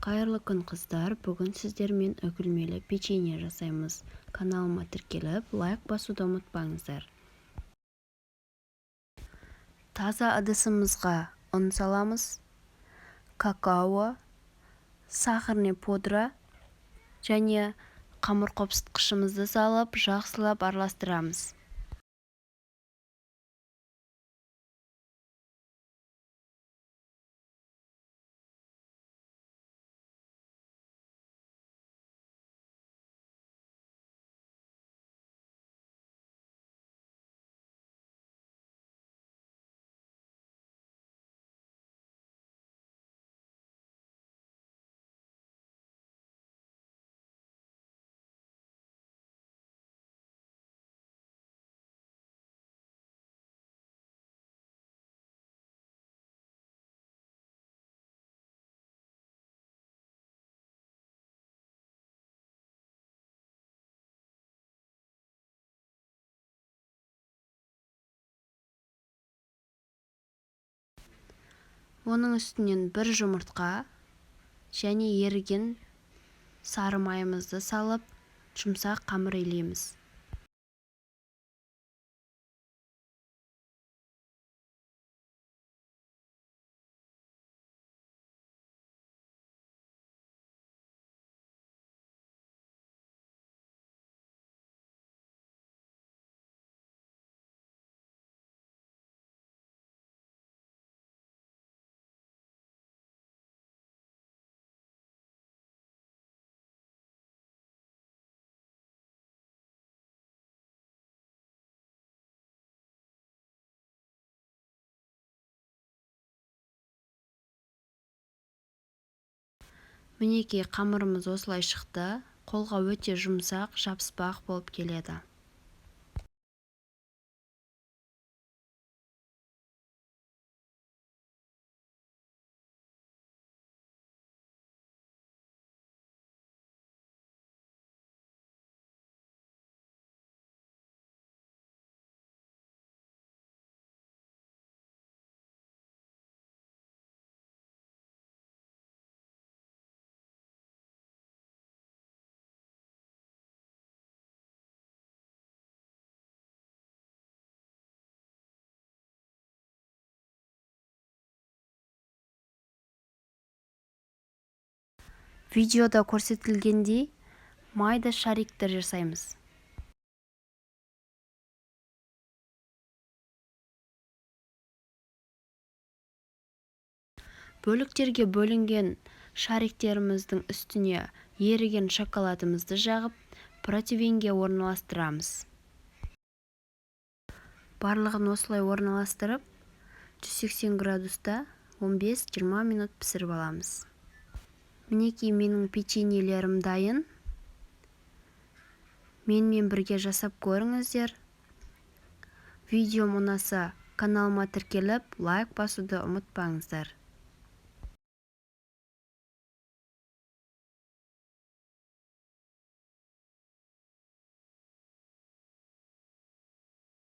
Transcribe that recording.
Қайырлы күн қыздар, бүгін сіздермен үгілмелі печенье жасаймыз. Каналыма тіркеліп, лайк басуды ұмытпаңыздар. Таза ыдысымызға ұн саламыз, какао, сахарный пудра және қамыр қопсытқышымызды салып, жақсылап араластырамыз. Оның үстінен бір жұмыртқа және еріген сары майымызды салып, жұмсақ қамыр илейміз. Мінекей қамырымыз осылай шықты, қолға өте жұмсақ, жабыспақ болып келеді. Видеода көрсетілгендей, майда шариктер жасаймыз. Бөліктерге бөлінген шариктеріміздің үстіне еріген шоколадымызды жағып, противеньге орналастырамыз. Барлығын осылай орналастырып, 180 градуста 15-20 минут пісіріп аламыз. Мінекей менің печеньелерім дайын. Менімен бірге жасап көріңіздер. Видеом ұнаса, каналыма тіркеліп, лайк басуды ұмытпаңыздар.